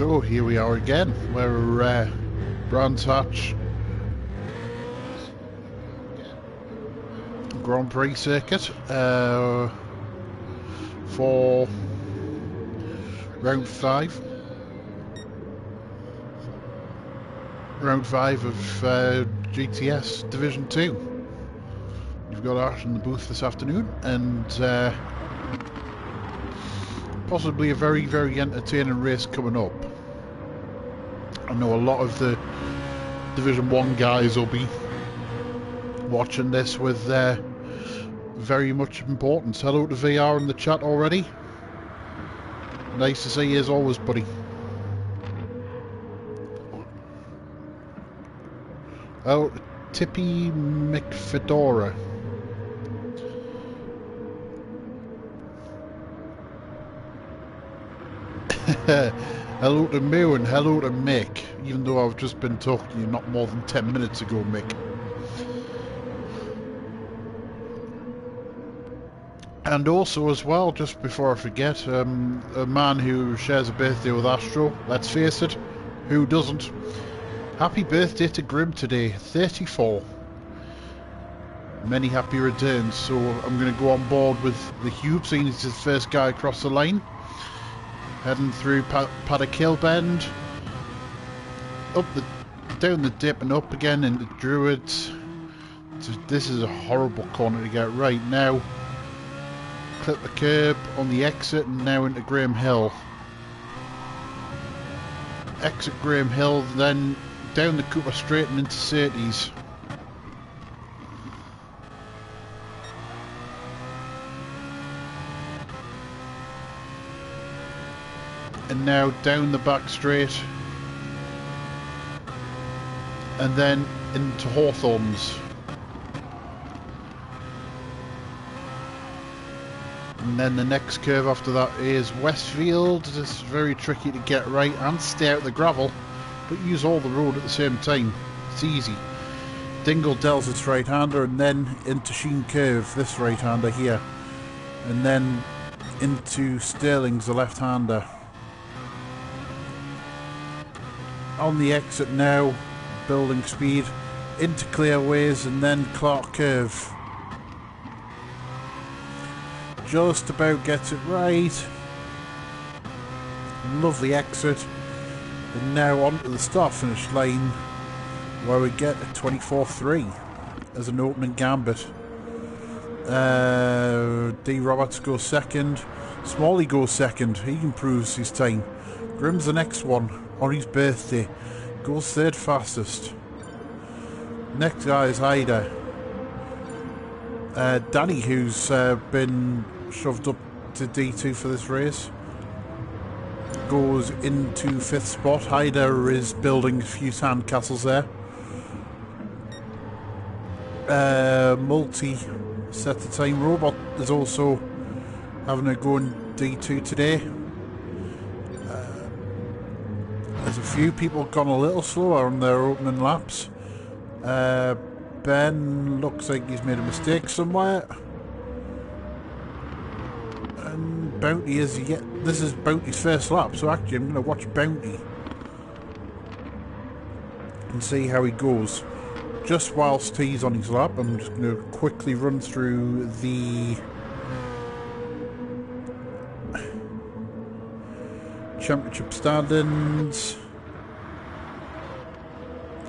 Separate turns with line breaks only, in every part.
So here we are again. We're Brands Hatch Grand Prix circuit for round 5. Round 5 of GTS Division 2. We've got Ash in the booth this afternoon, and possibly a very, very entertaining race coming up. I know a lot of the Division 1 guys will be watching this with very much importance. Hello to VR in the chat already. Nice to see you as always, buddy. Oh, Tippy McFedora. Hello to Moo and hello to Mick, even though I've just been talking to you not more than 10 minutes ago, Mick. And also as well, just before I forget, a man who shares a birthday with Astro, let's face it, who doesn't? Happy birthday to Grim today, 34. Many happy returns. So I'm going to go on board with the Hube, seeing he's his first guy across the line. Heading through Paddock Hill Bend, down the dip and up again into Druids. This is a horrible corner to get right now. Clip the curb on the exit and now into Graham Hill. Exit Graham Hill, then down the Cooper Straight and into Surtees. And now down the back straight and then into Hawthorns. And then the next curve after that is Westfield. This is very tricky to get right and stay out the gravel, but use all the road at the same time. It's easy. Dingle Dells its right-hander, and then into Sheen Curve, this right-hander here. And then into Sterling's, the left-hander. On the exit now, building speed, into Clearways and then Clark Curve. Just about gets it right. Lovely exit. And now onto the start finish line where we get a 24.3 as an opening gambit. D. Roberts goes second. Smalley goes second. He improves his time. Grim's the next one on his birthday. Goes third fastest. Next guy is Haida. Danny, who's been shoved up to D2 for this race, goes into 5th spot. Haida is building a few sand castles there. Multi set the time. Robot is also having a go in D2 today. There's a few people gone a little slower on their opening laps. Ben looks like he's made a mistake somewhere. And Bounty is yet. This is Bounty's first lap, so actually I'm going to watch Bounty and see how he goes. Just whilst he's on his lap, I'm just going to quickly run through the championship standings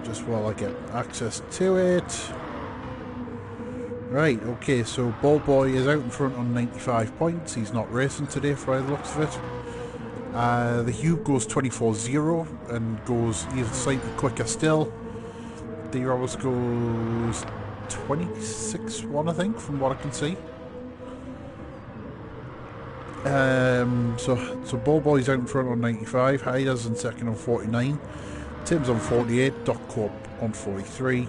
just while I get access to it. Right, okay, so Ball Boy is out in front on 95 points. He's not racing today for the looks of it. The Hugh goes 24.0 and goes even slightly quicker still. D. Roberts goes 26.1, I think, from what I can see. So Ball Boy's out in front on 95, Haida's in second on 49, Tim's on 48, Doc Corp on 43,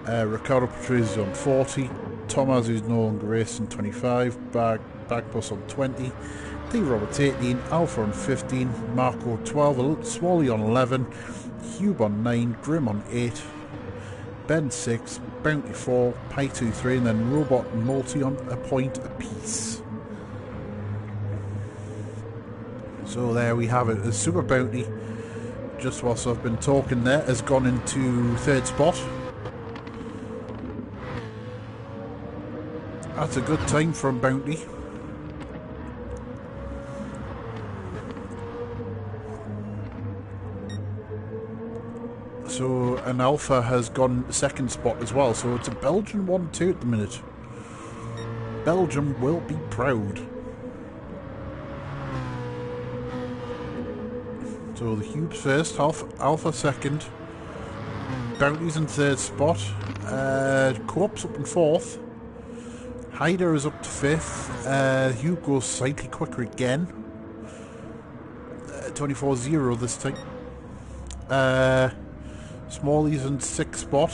Ricardo Patriz on 40, Thomas, who's no longer racing, 25, Bagbus on 20, D. Roberts 18, Alpha on 15, Marco 12, Smalley on 11, Hube on 9, Grim on 8, Ben 6, Bounty 4, Pi 2 3, and then Robot and Multi on a point apiece. So there we have it. The Super Bounty just whilst I've been talking there, has gone into third spot. That's a good time from Bounty. So, and Alpha has gone second spot as well, so it's a Belgian 1-2 at the minute. Belgium will be proud. So the Hube's first, Alpha second, Bounty's in third spot, Co-op's up in fourth, Hyder is up to fifth, Hube goes slightly quicker again, 24-0 this time. Smalley's in sixth spot,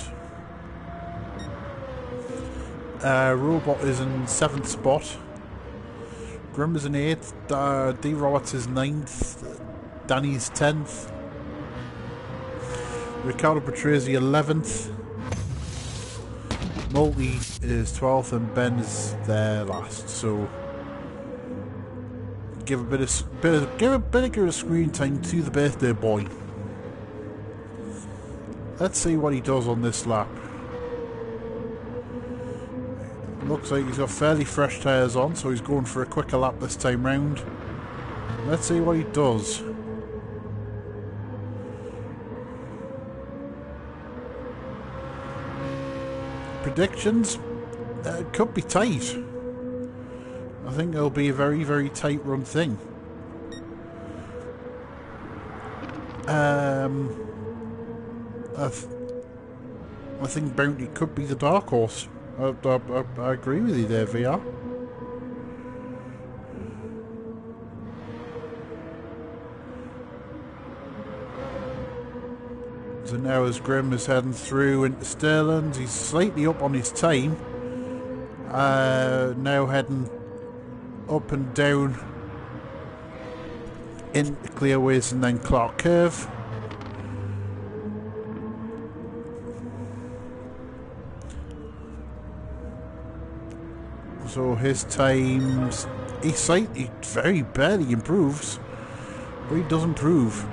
Robot is in seventh spot, Grim is in eighth, D Roberts is ninth, Danny's 10th, Ricardo Patrese 11th, Multi is 12th, and Ben is there last. So give a bit of screen time to the birthday boy. Let's see what he does on this lap. Looks like he's got fairly fresh tyres on, so he's going for a quicker lap this time round. Let's see what he does. Predictions? Could be tight. I think it'll be a very, very tight run thing. I think Bounty could be the dark horse. I agree with you there, VR. So now as Grim is heading through into Sterling, he's slightly up on his time. Now heading up and down into Clearways and then Clark Curve. So his times, he very barely improves, but he does improve.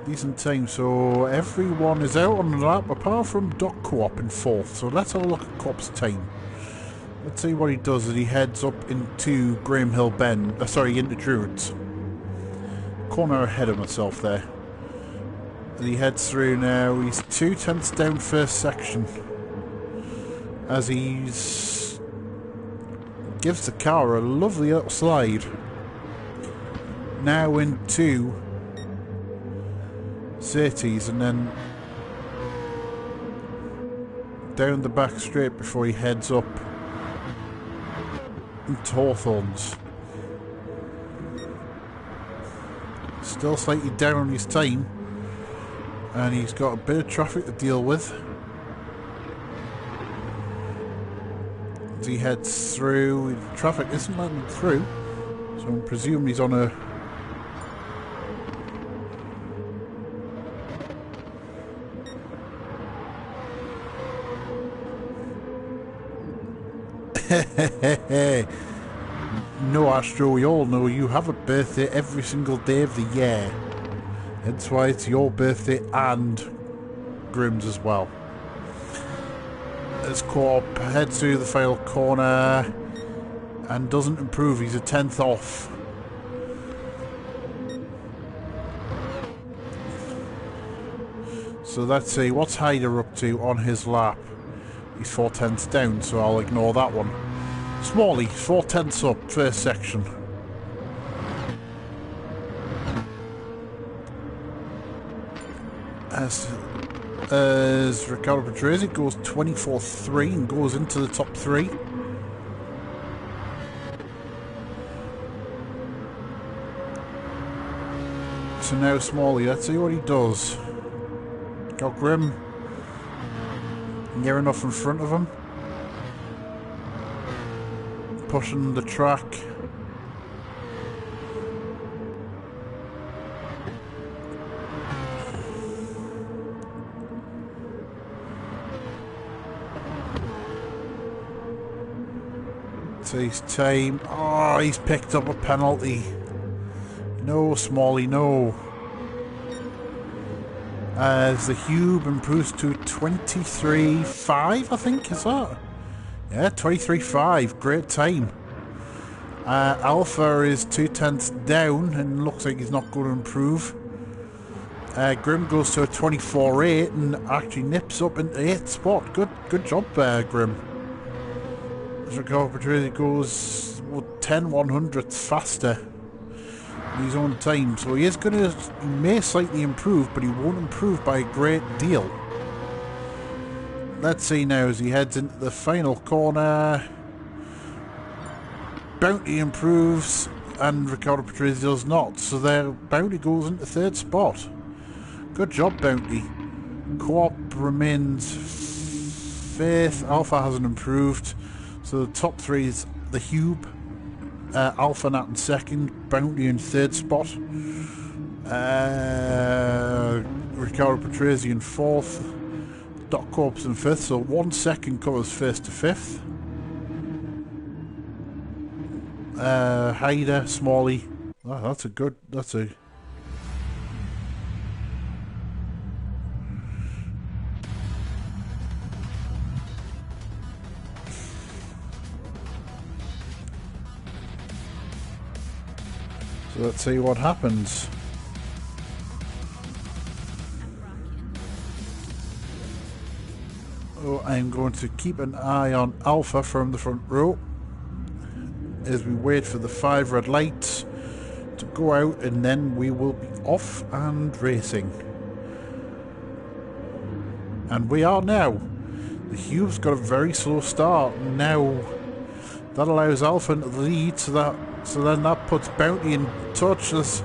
Decent time, so everyone is out on the lap apart from Doc Co-op in fourth. So let's have a look at Co-op's time. Let's see what he does as he heads up into Graham Hill Bend, into Druids. Corner ahead of myself there. And he heads through now, he's 2/10 down first section. As he's gives the car a lovely little slide. Now into Cities and then down the back straight before he heads up into Hawthorns. Still slightly down on his time, and he's got a bit of traffic to deal with. As he heads through, traffic isn't letting him through, so I'm presuming he's on a No, Astro, we all know you have a birthday every single day of the year. That's why it's your birthday and Grim's as well. As Co-op heads through the final corner and doesn't improve, he's a 10th off. So let's see, what's Hyder up to on his lap? He's 4/10 down, so I'll ignore that one. Smalley, 4/10 up, first section. As Ricardo Patrese goes 24-3 and goes into the top 3. So now Smalley, let's see what he does. Got Grim near enough in front of him. Pushing the track. So his time. Oh, he's picked up a penalty. No, Smalley, no. As the Hube improves to 23.5, I think, is that? Yeah, 23.5, great time. Alpha is 2/10 down and looks like he's not going to improve. Grim goes to a 24.8 and actually nips up into 8th spot. Good job there, Grim. Ricardo Patrese goes 10/100th faster in his own time, so he may slightly improve, but he won't improve by a great deal. Let's see now as he heads into the final corner. Bounty improves and Ricardo Patrese does not, so their Bounty goes into 3rd spot. Good job, Bounty. Co-op remains 5th. Alpha hasn't improved, so the top 3 is the Hube, Alpha Nat in 2nd, Bounty in 3rd spot, Ricardo Patrese in 4th, Doc Corps in 5th, so 1 second covers 1st to 5th. Hyder, Smalley. Oh, that's a. So let's see what happens. Oh, I'm going to keep an eye on Alpha from the front row as we wait for the 5 red lights to go out, and then we will be off and racing. And we are now. The Hube's got a very slow start. Now that allows Alpha to lead, so then that puts Bounty in touch. As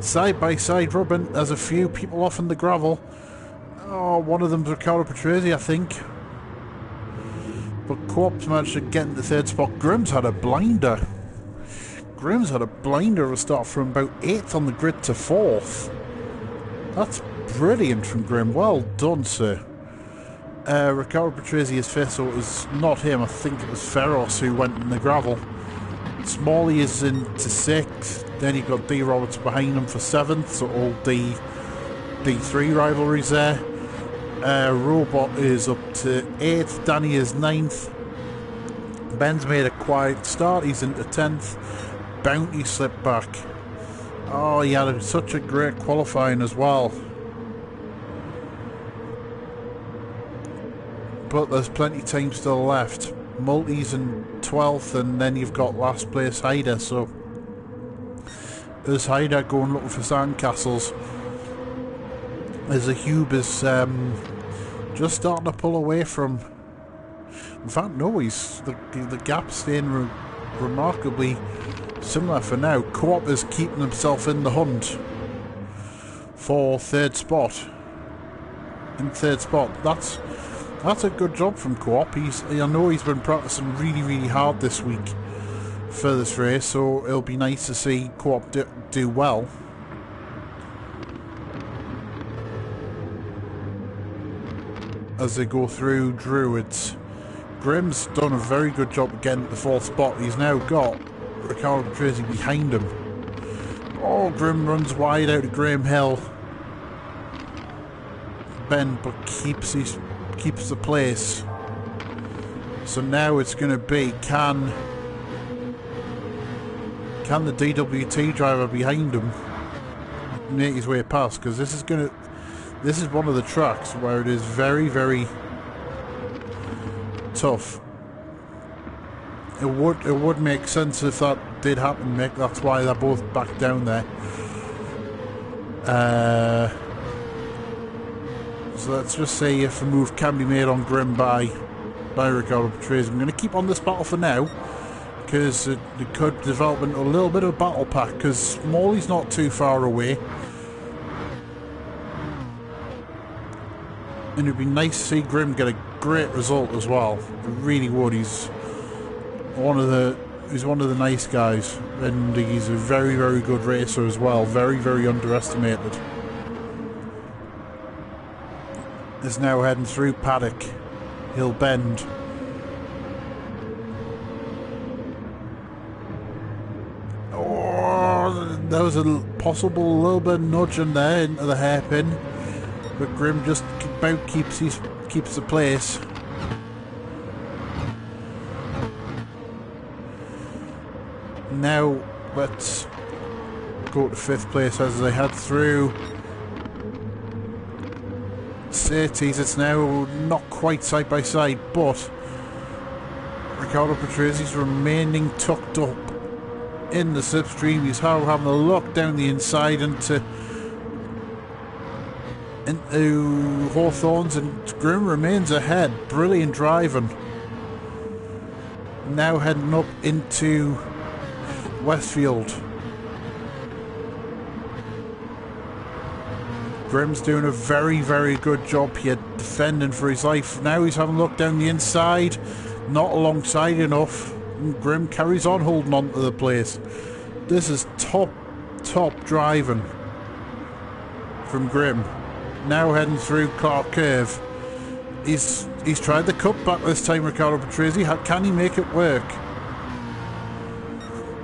side by side rubbing, there's a few people off in the gravel. Oh, one of them's Ricardo Patrese, I think. But Co-op's managed to get into 3rd spot. Grim's had a blinder. Grim's had a blinder to start from about 8th on the grid to 4th. That's brilliant from Grim. Well done, sir. Ricardo Patrese is 5th, so it was not him. I think it was Ferros who went in the gravel. Smalley is into 6th. Then you've got D Roberts behind him for 7th, so all D3 rivalries there. Robot is up to 8th. Danny is 9th. Ben's made a quiet start. He's into 10th. Bounty slipped back. Oh, he had such a great qualifying as well. But there's plenty of time still left. Multi's in 12th, and then you've got last place Hyder. So there's Hyder going looking for sandcastles. As the Hube is just starting to pull away from. In fact, no, the gap's staying remarkably similar for now. Co-op is keeping himself in the hunt for 3rd spot. In 3rd spot, that's a good job from Co-op. I know he's been practicing really hard this week for this race, so it'll be nice to see Co-op do well. As they go through Druids. Grim's done a very good job of getting the 4th spot. He's now got Ricardo Patrese behind him. Oh, Grim runs wide out of Graham Hill. Ben but keeps the place. So now it's going to be can the DWT driver behind him make his way past, because this is one of the tracks where it is very tough. It would make sense if that did happen, Mick. That's why they're both back down there. So let's just see if a move can be made on Grim by Ricardo Patrese. I'm going to keep on this battle for now, because it could develop into a little bit of a battle pack, because Smalley's not too far away. And it'd be nice to see Grim get a great result as well. It really would. He's one of the nice guys, and he's a very good racer as well. Very underestimated. Is now heading through Paddock, Hill Bend. Oh, there was a possible little bit of nudge in there into the hairpin. but Grim just about keeps the place. Now let's go to 5th place as they head through Surtees. It's now not quite side by side, but Riccardo Patrese remaining tucked up in the slipstream. He's having a look down the inside into Hawthorns, and Grim remains ahead. Brilliant driving. Now heading up into Westfield. Grim's doing a very, very good job here defending for his life. Now he's having a look down the inside, not alongside enough. And Grim carries on holding on to the place. This is top driving from Grim. Now heading through Clark Curve. He's tried the cutback this time, Riccardo Patrese. Can he make it work?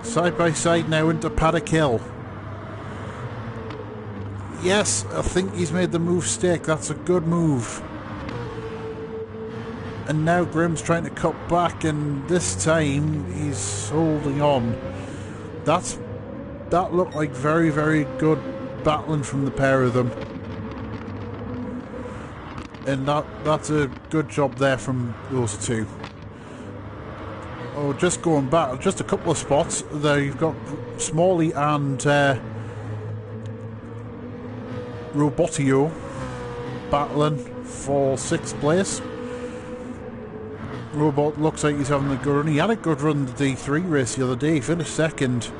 Side by side now into Paddock Hill. Yes, I think he's made the move stick. That's a good move. And now Grim's trying to cut back, and this time he's holding on. That looked like very, very good battling from the pair of them. And that's a good job there from those two. Oh, just going back, just a couple of spots. There you've got Smalley and Robotio battling for 6th place. Robot looks like he's having a good run. He had a good run the D3 race the other day. He finished 2nd,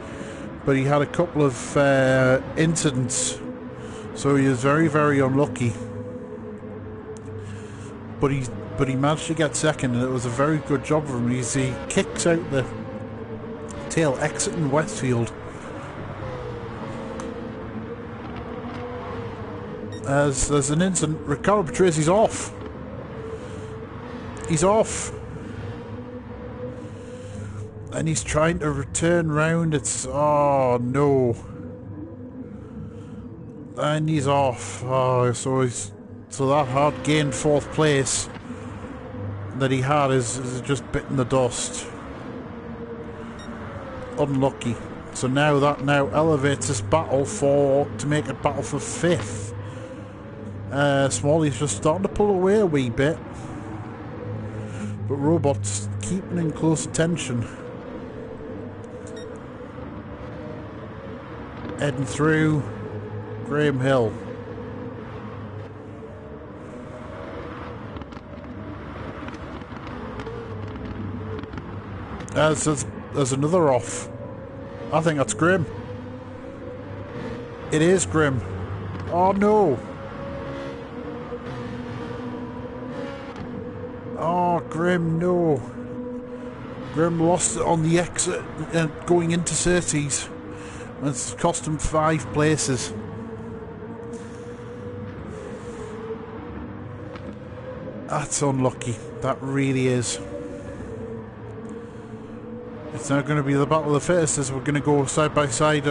but he had a couple of incidents, so he was very, very unlucky. But he managed to get 2nd, and it was a very good job for him. He kicks out the tail, exiting Westfield. As there's an incident, Riccardo Patrese's off. He's off. And he's trying to return round. It's... oh no. And he's off. Oh, so that hard gained 4th place that he had is just bitten the dust. Unlucky. So now that elevates this battle to make a battle for 5th. Smalley's just starting to pull away a wee bit, but Robot's keeping in close attention. Heading through Graham Hill. There's another off. I think that's Grim. It is Grim. Oh no. Oh, Grim, no. Grim lost it on the exit going into Surtees. It's cost him 5 places. That's unlucky. That really is. It's now going to be the battle of the fittest as we're going to go side by side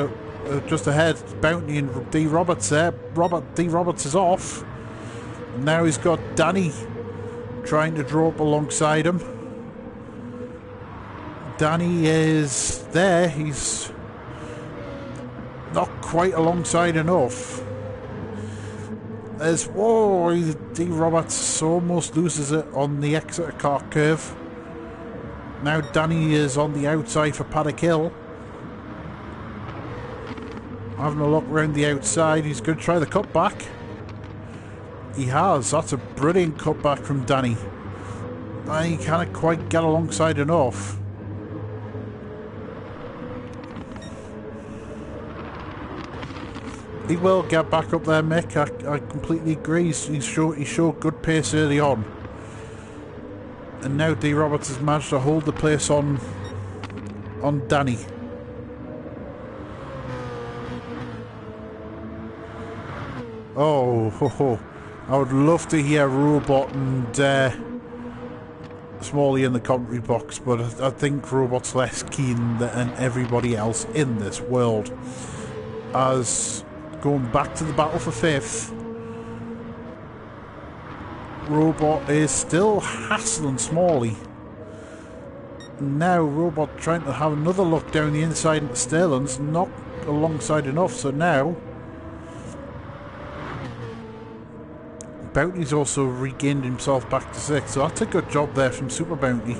just ahead. Bounty and D. Roberts there. D. Roberts is off. Now he's got Danny trying to draw up alongside him. Danny is there. He's not quite alongside enough. There's... whoa! D. Roberts almost loses it on the exit of Clark Curve. Now Danny is on the outside for Paddock Hill. Having a look around the outside. He's going to try the cutback. He has. That's a brilliant cutback from Danny. He can't quite get alongside enough. He will get back up there, Mick. I completely agree. He showed good pace early on. And now D. Roberts has managed to hold the place on Danny. Oh, ho, ho. I would love to hear Robot and Smalley in the commentary box, but I think Robot's less keen than everybody else in this world. As going back to the battle for 5th, Robot is still hassling Smalley. Now Robot trying to have another look down the inside into Sterling's, not alongside enough, so now Bounty's also regained himself back to 6th, so that's a good job there from Super Bounty.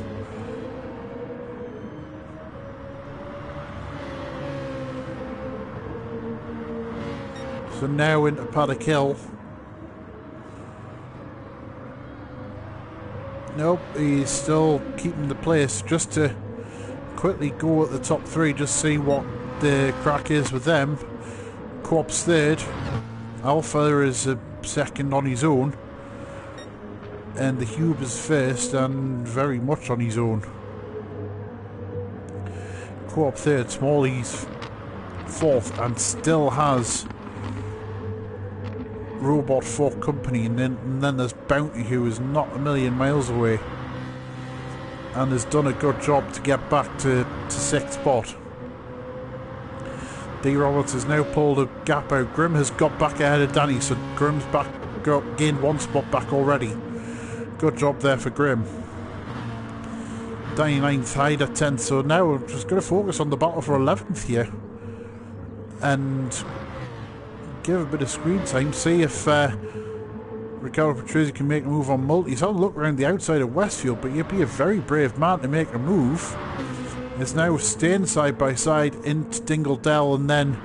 So now into Paddock Hill. Nope, he's still keeping the place. Just to quickly go at the top 3, just see what the crack is with them. Co-op's 3rd. Alpha is a 2nd on his own. And the Hube is 1st and very much on his own. Co-op 3rd, Smalley's 4th and still has Robot for company, and then there's Bounty, who is not a million miles away and has done a good job to get back to 6th spot. D Roberts has now pulled a gap out. Grim has got back ahead of Danny, so Grim's gained 1 spot back already. Good job there for Grim. Danny 9th, Hyde at 10th, so now we're just going to focus on the battle for 11th here and give a bit of screen time, see if Riccardo Patrese can make a move on multi. He's having a look around the outside of Westfield, but you'd be a very brave man to make a move. It's now staying side by side into Dingledell, and then...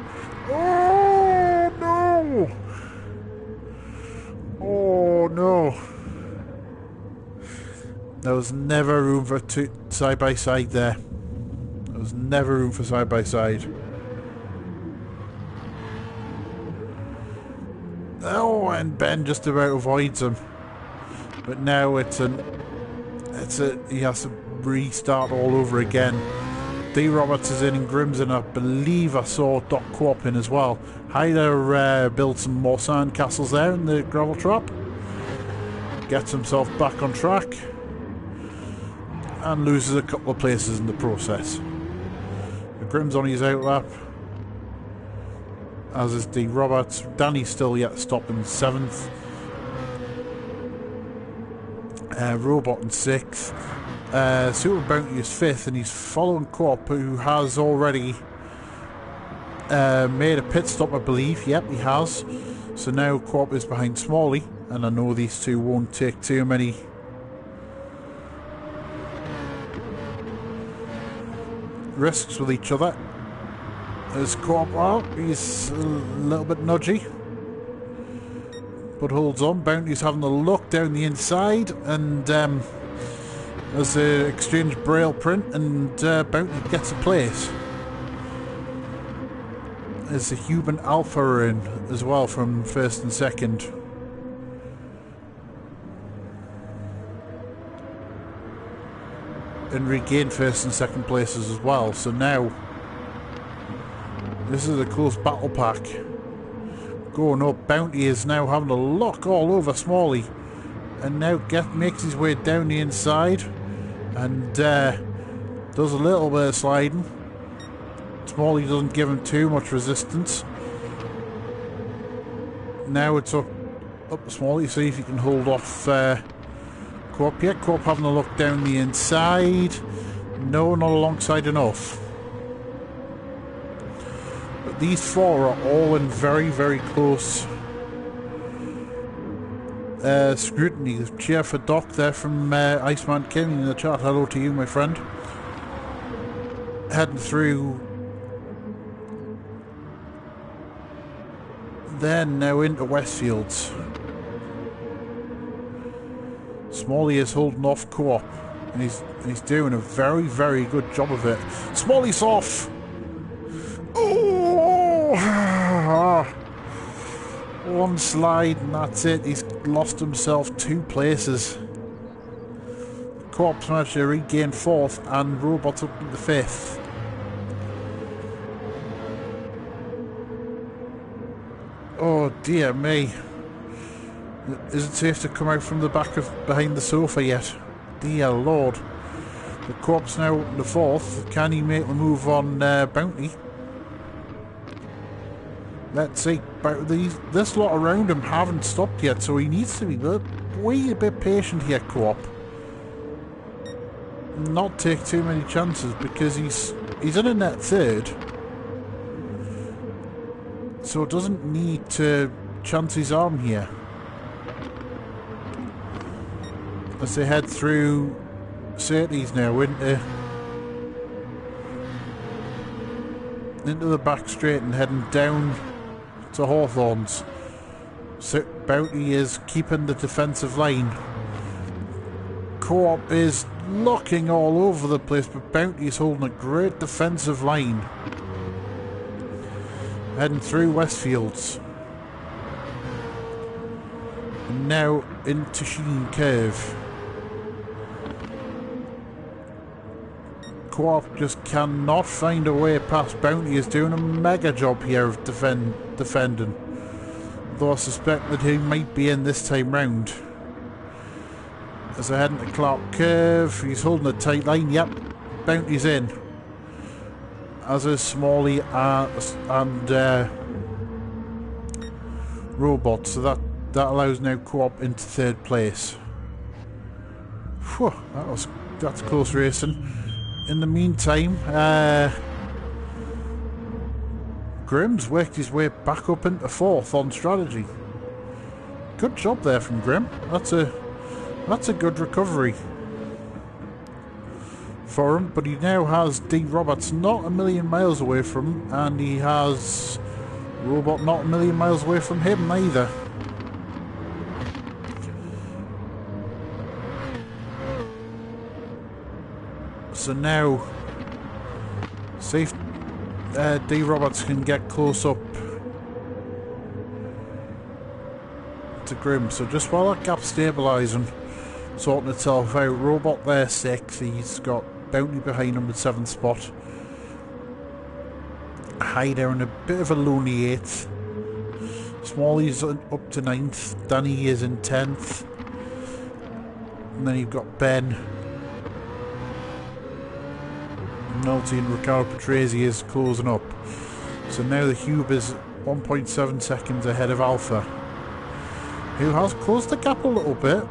Oh no! Oh no! There was never room for side by side there. There was never room for side by side. Oh, and Ben just about avoids him. But now he has to restart all over again. D Roberts is in and Grimm's in. I believe I saw Doc Co-op in as well. Hyder built some more sand castles there in the gravel trap. Gets himself back on track. And loses a couple of places in the process. Grimm's on his outlap, as is D Roberts. Danny's still yet to stop in 7th. Robot in 6th. Super Bounty is 5th, and he's following Co-op, who has already made a pit stop, I believe. Yep, he has. So now Co-op is behind Smalley, and I know these two won't take too many risks with each other. As Co-op, well, he's a little bit nudgy, but holds on. Bounty's having a look down the inside, and there's an exchange braille print, and Bounty gets a place. There's a human Alpha in as well from 1st and 2nd. And regained 1st and 2nd places as well. So now this is a close battle pack. Going up, Bounty is now having a look all over Smalley, and now makes his way down the inside, and does a little bit of sliding. Smalley doesn't give him too much resistance. Now it's up to Smalley, see if he can hold off Co-op. Yeah, Co-op having a look down the inside. No, not alongside enough. But these four are all in very, very close scrutiny. Cheer for Doc there from Iceman Kim in the chat. Hello to you, my friend. Heading through. Then now into Westfields. Smalley is holding off Co-op, and he's doing a very, very good job of it. Smalley's off. Oh, one slide and that's it. He's lost himself 2 places. Co-op's managed to regain 4th, and Robot's up in the 5th. Oh dear me. Is it safe to come out from the back of behind the sofa yet? Dear Lord. The Co-op's now in the 4th. Can he make the move on Bounty? Let's see. But this lot around him haven't stopped yet, so he needs to be way a bit patient here, Co-op. Not take too many chances, because he's in a net third. So doesn't need to chance his arm here. As they head through Surtees now into the back straight and heading down to Hawthorns. So Bounty is keeping the defensive line. Co-op is locking all over the place, but Bounty is holding a great defensive line. Heading through Westfields. And now into Sheen Curve. Co-op just cannot find a way past. Bounty is doing a mega job here of defending. Though I suspect that he might be in this time round. As I head into Clark Curve, he's holding a tight line. Yep, Bounty's in. As is Smalley and Robot. So that allows now Co-op into third place. Whew, that's close racing. In the meantime, Grimm's worked his way back up into fourth on strategy. Good job there from Grimm. That's a good recovery for him. But he now has D. Roberts not a million miles away from him, and he has Robot not a million miles away from him either. So now, see if D. Roberts can get close up to Grimm. So just while that gap's stabilising, sorting itself out, Robot there 6, he's got Bounty behind him at 7th spot. Hyder in a bit of a lonely 8th. Smalley's up to 9th, Danny is in 10th. And then you've got Ben. Nolte and Riccardo Patrese is closing up. So now the Hube is 1.7 seconds ahead of Alpha, who has closed the gap a little bit.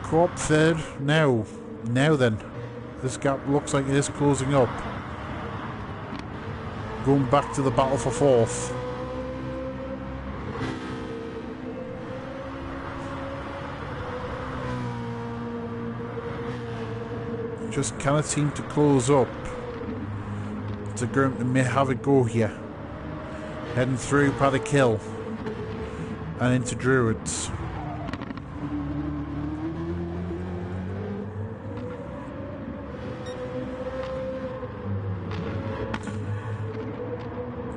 Co-op third. Now then, this gap looks like it is closing up. Going back to the battle for fourth. Just cannot seem to close up. To Grimm to may have a go here. Heading through Paddock Hill and into Druids.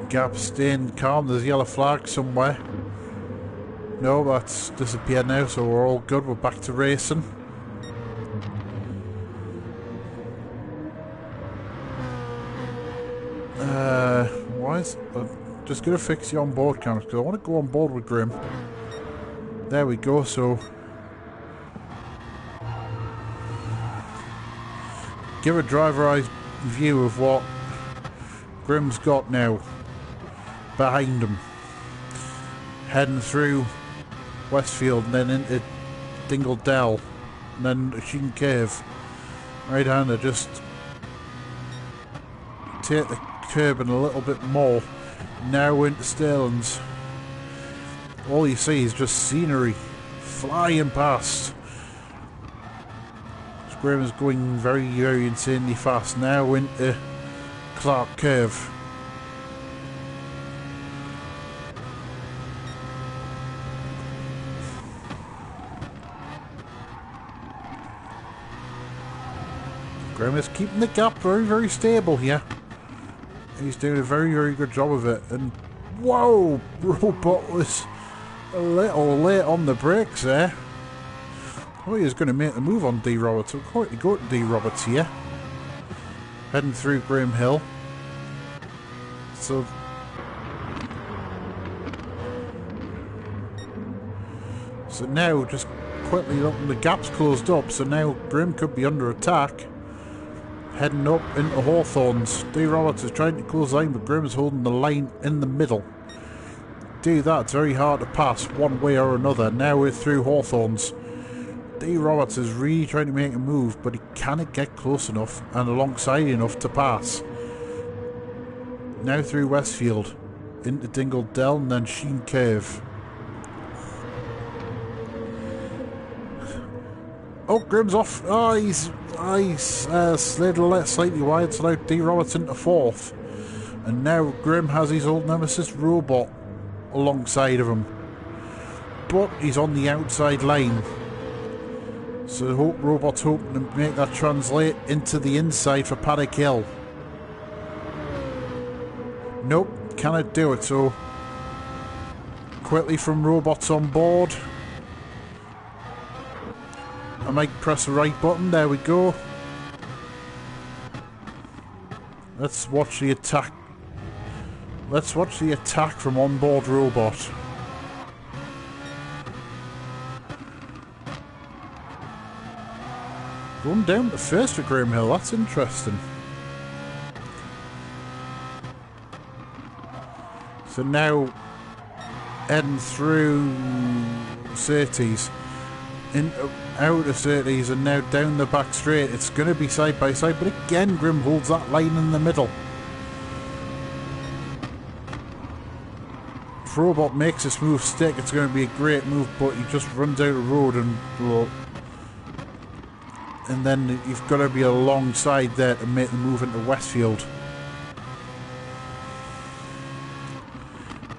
Gap staying calm. There's a yellow flag somewhere. No, that's disappeared now, so we're all good. We're back to racing. I'm just going to fix the on-board cameras because I want to go on board with Grimm. There we go, so give a driver-eyes view of what Grimm's got now behind him. Heading through Westfield and then into Dingle Dell and then Sheen Cave. Right-hander just take the curb and a little bit more. Now into Sterling's. All you see is just scenery flying past. Grimm is going very, very insanely fast. Now into Clark Curve. Grimm is keeping the gap very, very stable here. He's doing a very, very good job of it. And whoa, Robot was a little late on the brakes there. I thought he was going to make the move on D. Roberts. We're quite to go to D. Roberts here. Heading through Graham Hill. So now just quickly looking, the gap's closed up. So now Grim could be under attack. heading up into Hawthorns. D. Roberts is trying to close the line, but Grimm's holding the line in the middle. Do that, it's very hard to pass one way or another. Now we're through Hawthorns. D. Roberts is really trying to make a move, but he cannot get close enough and alongside enough to pass. Now through Westfield, into Dingle Dell and then Sheen Curve. Oh, Grimm's off. Oh, he's slid slightly wide, so now D. Roberts into fourth. And now Grimm has his old nemesis Robot alongside of him. But he's on the outside line. So Robot's hoping to make that translate into the inside for Paddock Hill. Nope, cannot do it, so quickly from Robots on board. I might press the right button, there we go. Let's watch the attack. Let's watch the attack from onboard Robot. Going down to first for Graham Hill, that's interesting. So now heading through Surtees, out of Surtees and now down the back straight. It's going to be side by side, but again Grimm holds that line in the middle. If Robot makes a smooth stick, it's going to be a great move, but he just runs out of road and then you've got to be alongside there to make the move into Westfield.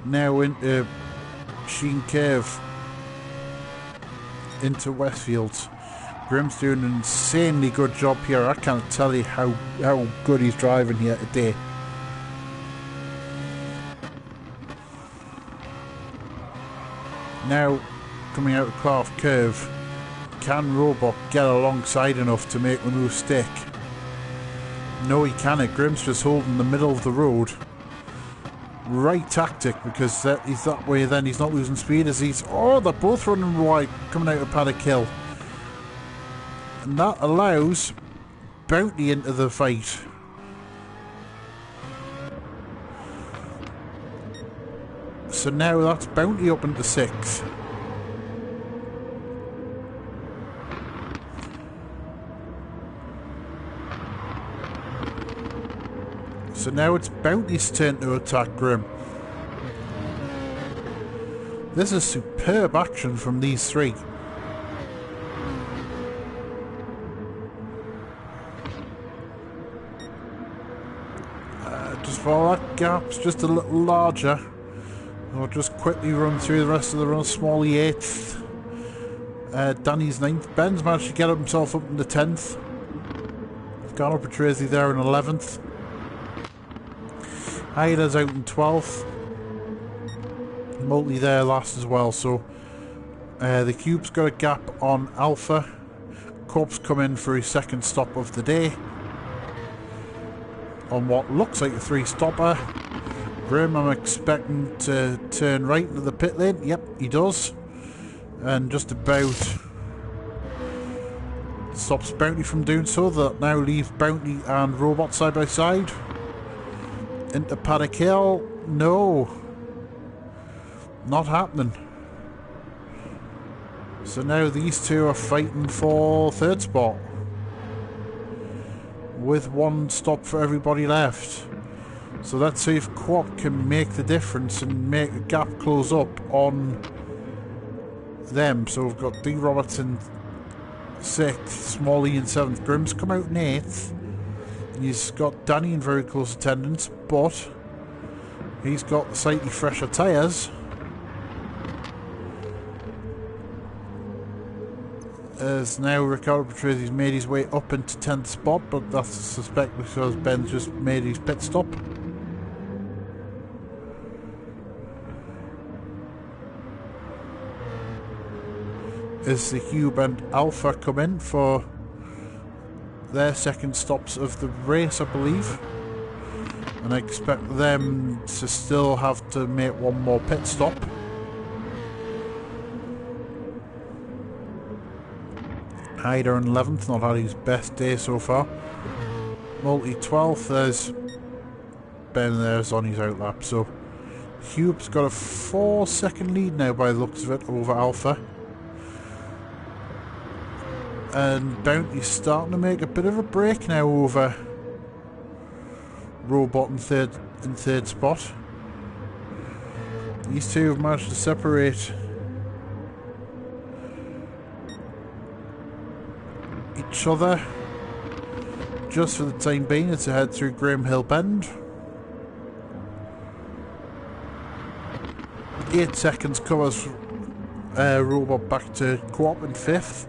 Now into Sheen Curve, into Westfield. Grimm's doing an insanely good job here. I can't tell you how good he's driving here today. Now coming out of Clark Curve, can Robot get alongside enough to make the move stick? No, he can't. Grimm's just holding the middle of the road. Right tactic, because he's that way, then he's not losing speed as he's... Oh, they're both running wide coming out of Paddock Hill. And that allows Bounty into the fight. So now that's Bounty up into 6th. So now it's Bounty's turn to attack Grimm. This is superb action from these three. Just follow that gap's just a little larger. I'll just quickly run through the rest of the run. Smalley 8th. Danny's 9th. Ben's managed to get himself up in the 10th. Garner Patrese there in 11th. Hyder's out in 12th. Multi there last as well, so the Cube's got a gap on Alpha. Corp's come in for his second stop of the day on what looks like a 3-stopper. Grimm, I'm expecting to turn right into the pit lane. Yep, he does. And just about stops Bounty from doing so. That now leaves Bounty and Robot side by side. Into Paddock Hill. No. Not happening. So now these two are fighting for 3rd spot. With 1 stop for everybody left. So let's see if Quap can make the difference and make the gap close up on them. So we've got D. Robertson 6th, Smalley in 7th. Grimm's come out in 8th. He's got Danny in very close attendance, but he's got slightly fresher tyres. As now Ricardo Patrese's made his way up into 10th spot, but that's suspect because Ben's just made his pit stop. As the Cube and Alpha come in for their second stops of the race, I believe. And I expect them to still have to make 1 more pit stop. Hyder in 11th, not had his best day so far. Multi 12th, there's Ben there's on his outlap, so Hube's got a 4-second lead now by the looks of it over Alpha. And Bounty's starting to make a bit of a break now over Robot in third spot. These two have managed to separate each other just for the time being. It's a head through Graham Hill Bend. 8 seconds covers Robot back to Co-op in 5th.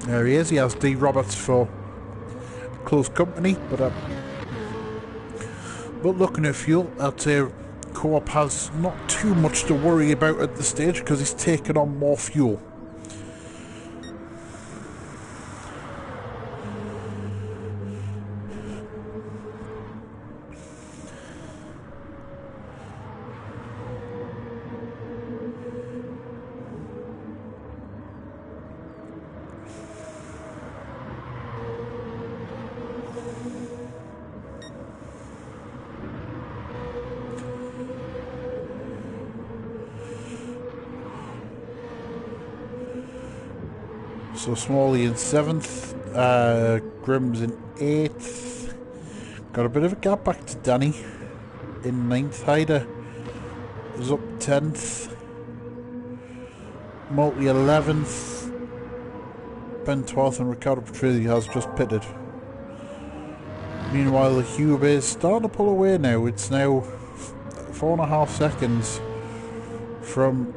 There he is. He has D Roberts for close company, but looking at fuel, I'd say Co-op has not too much to worry about at this stage because he's taken on more fuel. So Smalley in 7th, Grimm's in 8th. Got a bit of a gap back to Danny in 9th. Hyder is up 10th. Multi 11th. Ben 12th, and Ricardo Patrizzi has just pitted. Meanwhile, the Hube is starting to pull away now. It's now 4.5 seconds from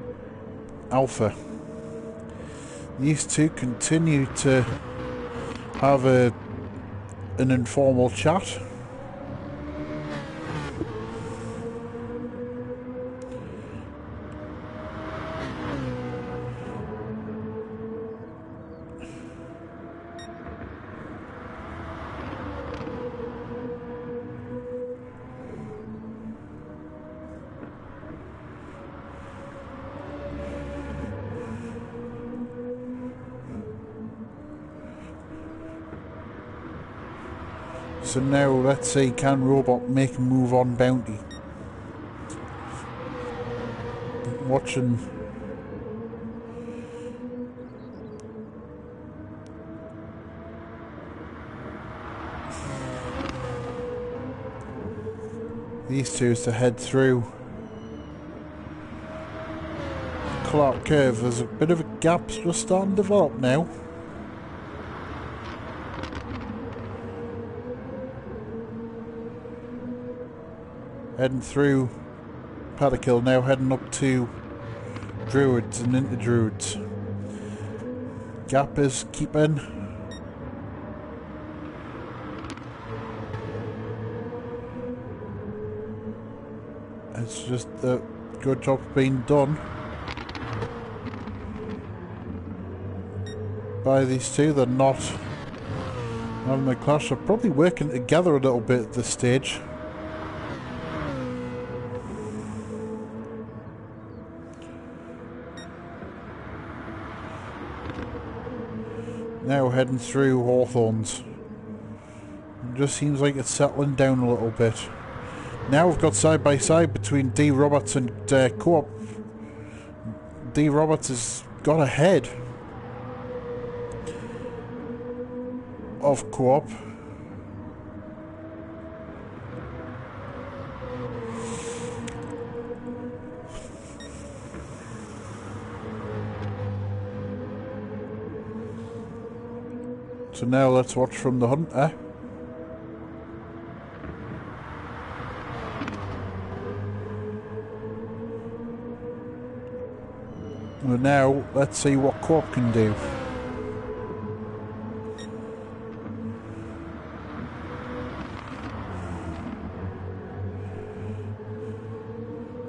Alpha. These two continue to have an informal chat. So now let's see, can Robot make a move on Bounty? Watching these two to head through Clark Curve. There's a bit of a gap just starting to develop now. Heading through Paddock, now heading up to Druids and into Druids. Gap is keeping. It's just a good job being done by these two. They're not having a clash. They're probably working together a little bit at this stage. Now heading through Hawthorns. It just seems like it's settling down a little bit. Now we've got side by side between D Roberts and Co-op. D Roberts has got ahead of Co-op. So now let's watch from the Hunter. And now let's see what Co-op can do.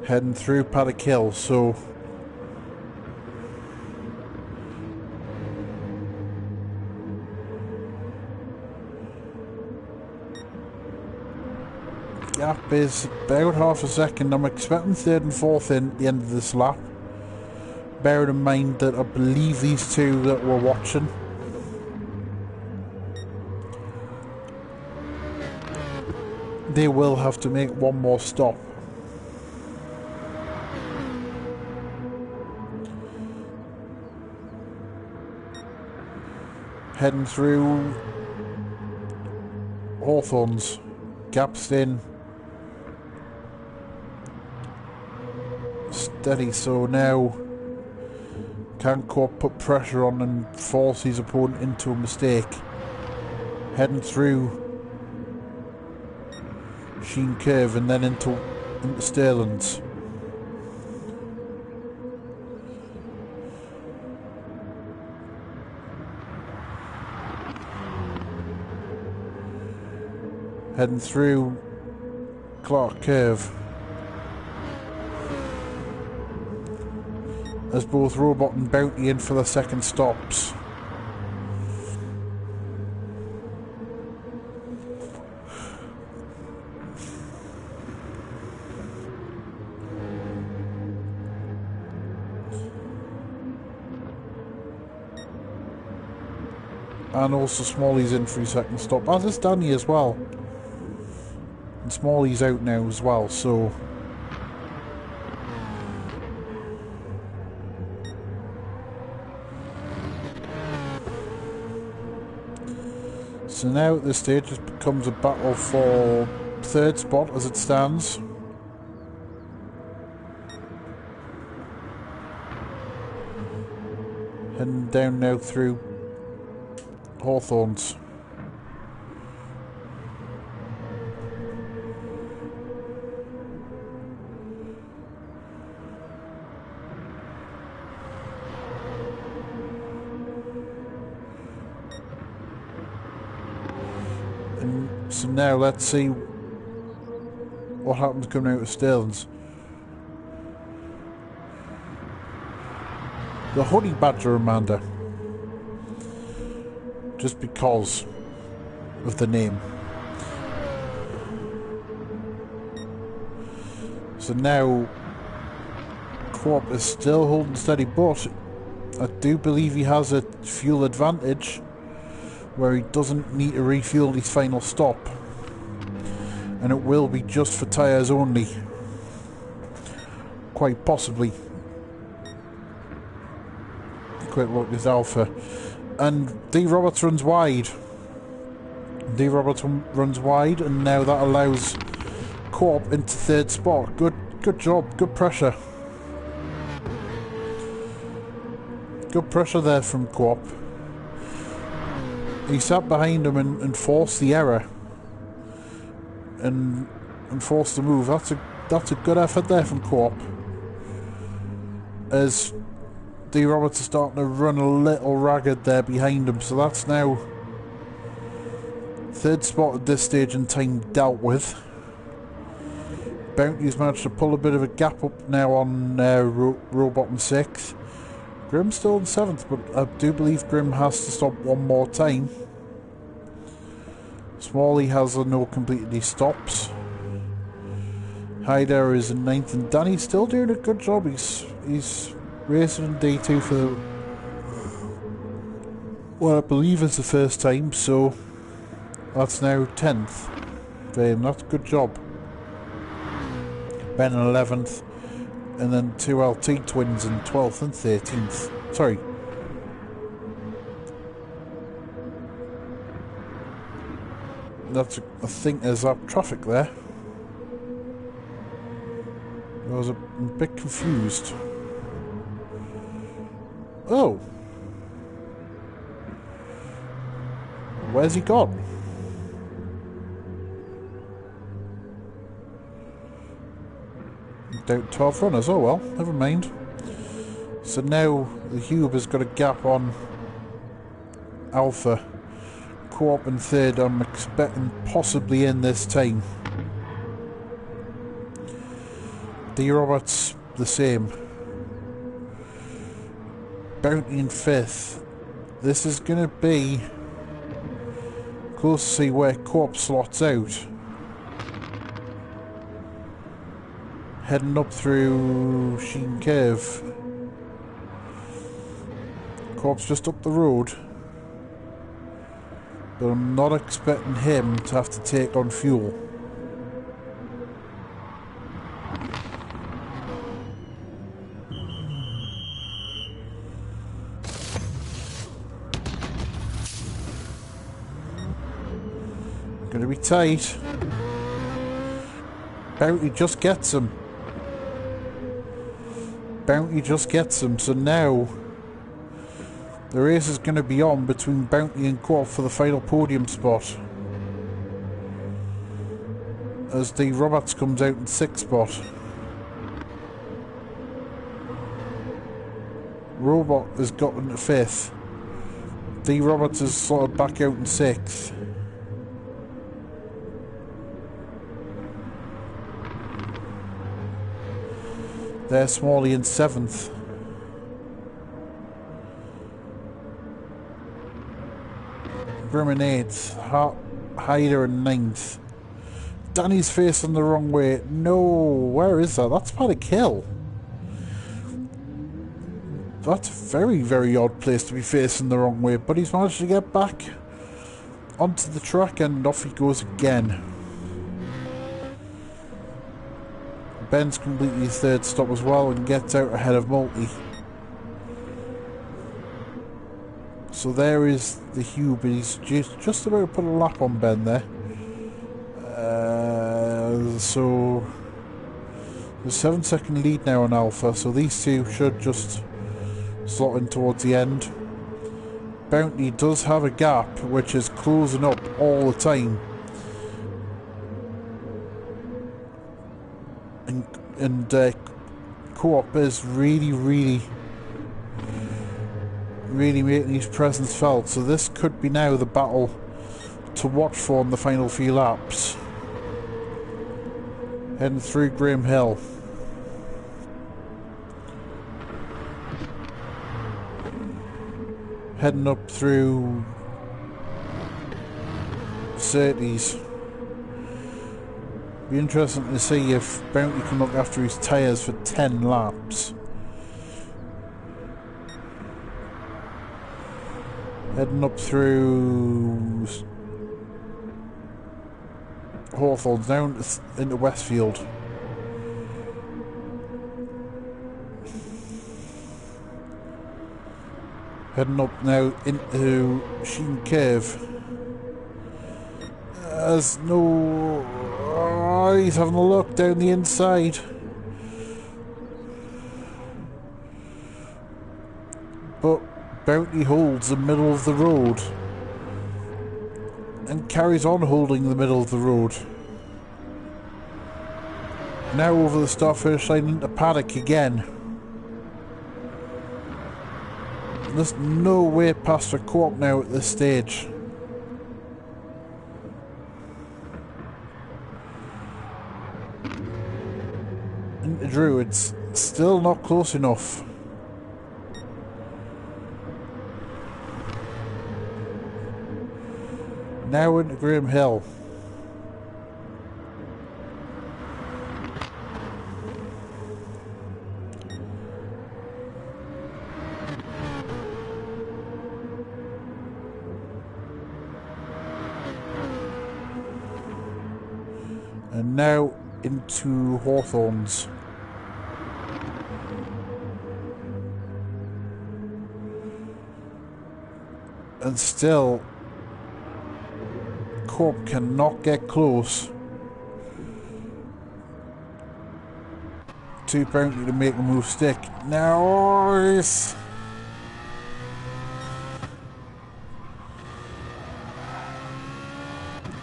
Heading through Paddock Hill, so gap is about half a second. I'm expecting 3rd and 4th in at the end of this lap. Bearing in mind that I believe these two that we're watching they will have to make one more stop. Heading through Hawthorns, gaps in, steady, so now can Corp put pressure on and force his opponent into a mistake. Heading through Sheen Curve and then into Sterling's. Heading through Clark Curve. As both Robot and Bounty in for the second stops. And also Smalley's in for his second stop, as is Danny as well. And Smalley's out now as well, so... So now at this stage it becomes a battle for third spot as it stands. Heading down now through Hawthorns. And so now let's see what happens coming out of Sterling's. The Honey Badger Amanda. Just because of the name. So now Quap is still holding steady, but I do believe he has a fuel advantage where he doesn't need to refuel his final stop, and it will be just for tyres only, quite possibly. Quick look at Alpha. And D. Roberts runs wide. D. Roberts runs wide, and now that allows Co-op into third spot. Good job, good pressure. Good pressure there from Co-op. He sat behind him and forced the error. And forced the move. That's a good effort there from Co-op. As D. Roberts is starting to run a little ragged there behind him, so that's now third spot at this stage in time dealt with. Bounty's managed to pull a bit of a gap up now on Robot in 6th. Grimm's still in 7th, but I do believe Grimm has to stop one more time. Smalley has no completed his stops. Hyder is in 9th, and Danny's still doing a good job. He's racing in D2 for the, well, I believe it's the first time, so that's now 10th. That's a good job. Ben in 11th, and then 2 LT twins in 12th and 13th. Sorry. I think there's that traffic there. I was a bit confused. Oh. Where's he gone? Down 12 runners, oh well, never mind. So now the Hube has got a gap on Alpha. Co-op in third, I'm expecting possibly in this time. D. Roberts the same. Bounty in 5th. This is going to be close to see where Co-op slots out. Heading up through Sheen Curve. Co-op's just up the road. But I'm not expecting him to have to take on fuel. to be tight. Bounty just gets him. Bounty just gets him. So now the race is going to be on between Bounty and Co-op for the final podium spot. As D Roberts comes out in 6th spot. Robot has got into 5th. D Roberts is sort of back out in 6th. There's Smalley in 7th. Grim in 8th. Hyder in 9th. Danny's facing the wrong way. No, where is that? That's about a kill. That's a very, very odd place to be facing the wrong way, but he's managed to get back onto the track and off he goes again. Ben's completely his 3rd stop as well and gets out ahead of Multi. So there is the Hugh, but he's just about to put a lap on Ben there. So there's 7-second lead now on Alpha, so these two should just slot in towards the end. Bounty does have a gap which is closing up all the time, and Co-op is really making his presence felt, so this could be now the battle to watch for in the final few laps. Heading through Graham Hill. Heading up through Surtees. Be interesting to see if Bounty can look after his tyres for 10 laps. Heading up through Hawthorne down into Westfield. Heading up now into Sheen Cave. There's no... Oh, he's having a look down the inside. But Bounty holds the middle of the road. And carries on holding the middle of the road. Now over the start finish line into Paddock again. There's no way past for Co-op now at this stage. Into Drew, it's still not close enough. Now into Graham Hill. And now into Hawthorns. And still Co-op cannot get close to Bounty to make a move stick. Nice!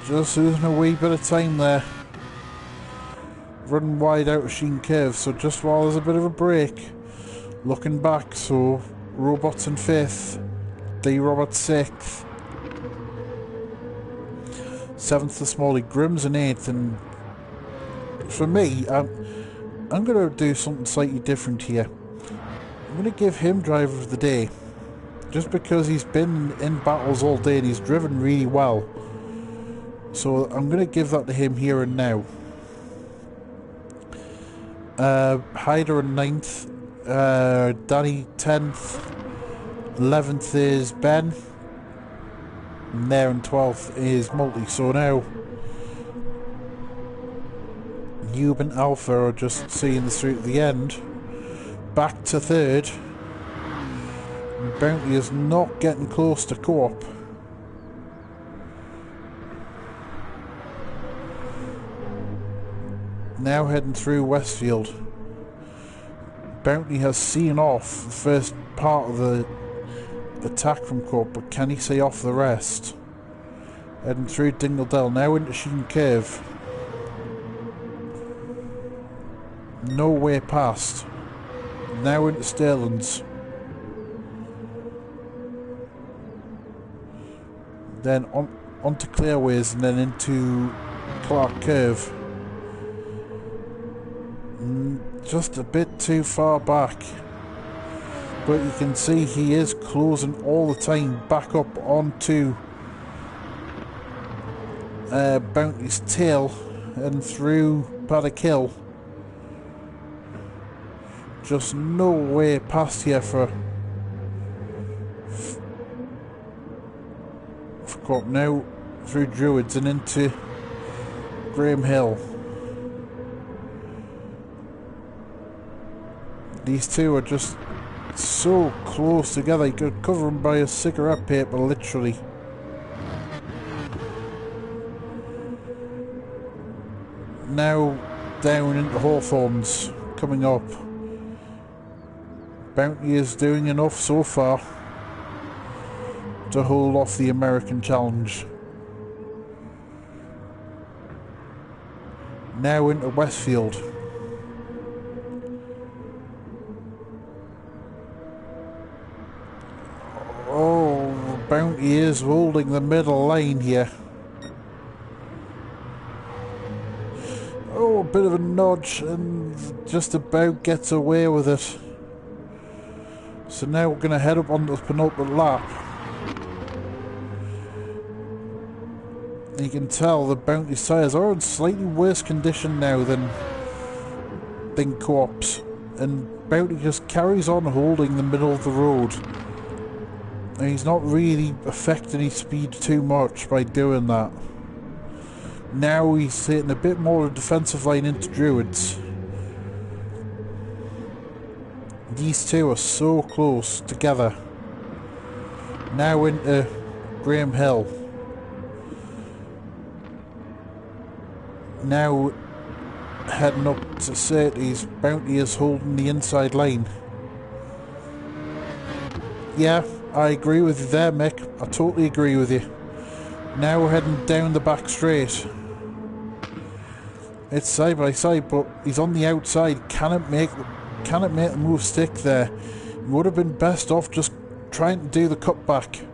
Just losing a wee bit of time there. Running wide out of Sheen Cave, so just while there's a bit of a break, looking back, so Robots in 5th, D Roberts 6th, 7th to Smalley, Grimm's in 8th, and for me, I'm going to do something slightly different here. I'm going to give him driver of the day, just because he's been in battles all day and he's driven really well. So I'm going to give that to him here and now. Hyder in 9th, Danny 10th, 11th is Ben, and there in 12th is Multi. So now Nube and Alpha are just seeing this through to the end. Back to 3rd. Bounty is not getting close to Co-op. Now heading through Westfield. Bounty has seen off the first part of the attack from Corp, but can he see off the rest? Heading through Dingledell, now into Sheen Curve. No way past. Now into Sterling's. Then onto Clearways and then into Clark Curve. Just a bit too far back. But you can see he is closing all the time back up onto Bounty's tail and through Paddock Hill. Just no way past here for Corp. Now through Druids and into Graham Hill. These two are just so close together, you could cover them by a cigarette paper, literally. Now down into Hawthorns, coming up. Bounty is doing enough so far to hold off the American challenge. Now into Westfield. Oh, Bounty is holding the middle lane here. Oh, a bit of a nudge and just about gets away with it. So now we're going to head up onto the penultimate lap. And you can tell the Bounty's tyres are in slightly worse condition now than Co-op's. And Bounty just carries on holding the middle of the road. And he's not really affecting his speed too much by doing that. Now he's hitting a bit more of a defensive line into Druids. These two are so close together. Now into Graham Hill. Now heading up to Surtees. Bounty is holding the inside line. Yeah, I agree with you there, Mick. I totally agree with you. Now we're heading down the back straight. It's side by side, but he's on the outside. Can it make the move stick there? He would have been best off just trying to do the cutback.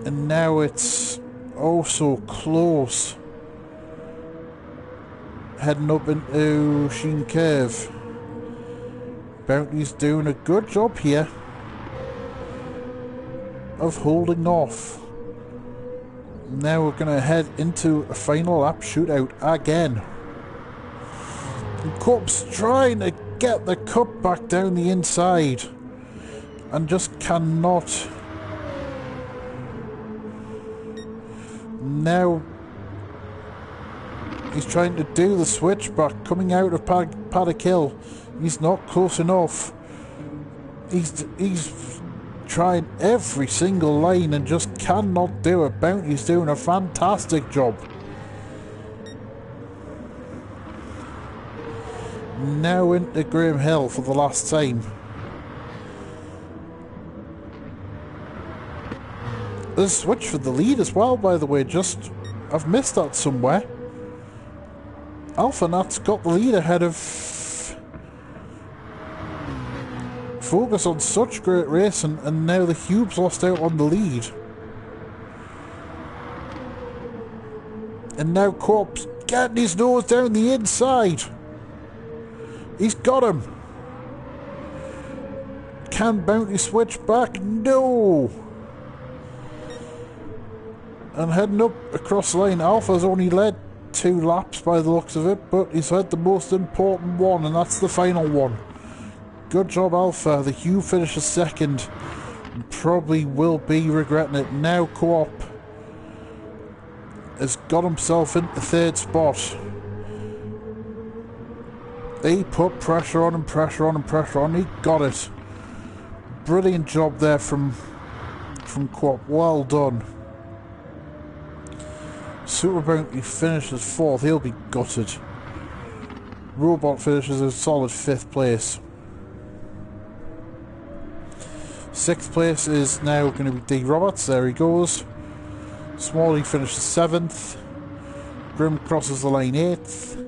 And now it's oh so close. Heading up into Sheen Curve. Bounty's doing a good job here of holding off. Now we're going to head into a final lap shootout again. And Corp's trying to get the cut back down the inside and just cannot. Now he's trying to do the switchback coming out of Paddock Hill. He's not close enough. He's trying every single line and just cannot do it. Bounty's doing a fantastic job. Now into Graham Hill for the last time. There's a switch for the lead as well, by the way. Just I've missed that somewhere. Alpha Nat's got the lead ahead of Focus on such great racing, and now the Hubes lost out on the lead. And now Corp's getting his nose down the inside. He's got him. Can Bounty switch back? No. And heading up across the line, Alpha's only led 2 laps by the looks of it, but he's had the most important one, and that's the final one. Good job, Alpha. The Hugh finishes second and probably will be regretting it. Now Co-op has got himself into 3rd spot. They put pressure on and pressure on and pressure on. He got it. Brilliant job there from Co-op. Well done. Super Bounty finishes 4th. He'll be gutted. Robot finishes a solid 5th place. 6th place is now going to be D. Roberts. There he goes. Smalley finishes 7th. Grim crosses the line 8th.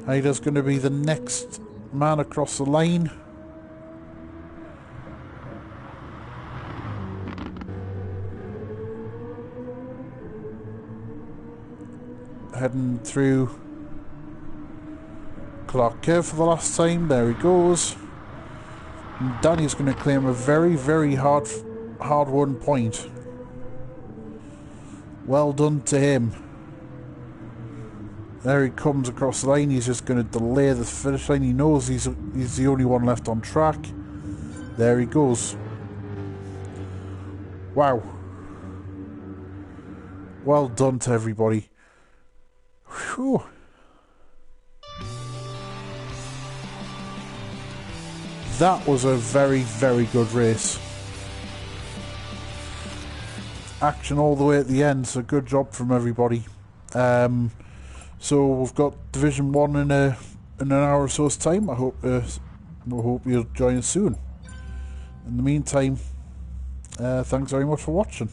Hyder's going to be the next man across the line. Heading through Clark Curve for the last time. There he goes. And Danny's going to claim a very, very hard-won point. Well done to him. There he comes across the line. He's just going to delay the finish line. He knows he's the only one left on track. There he goes. Wow. Well done to everybody. Whew. That was a very, very good race. Action all the way at the end, so good job from everybody. So we've got Division 1 in an hour or so's time. I hope you'll join us soon. In the meantime, thanks very much for watching.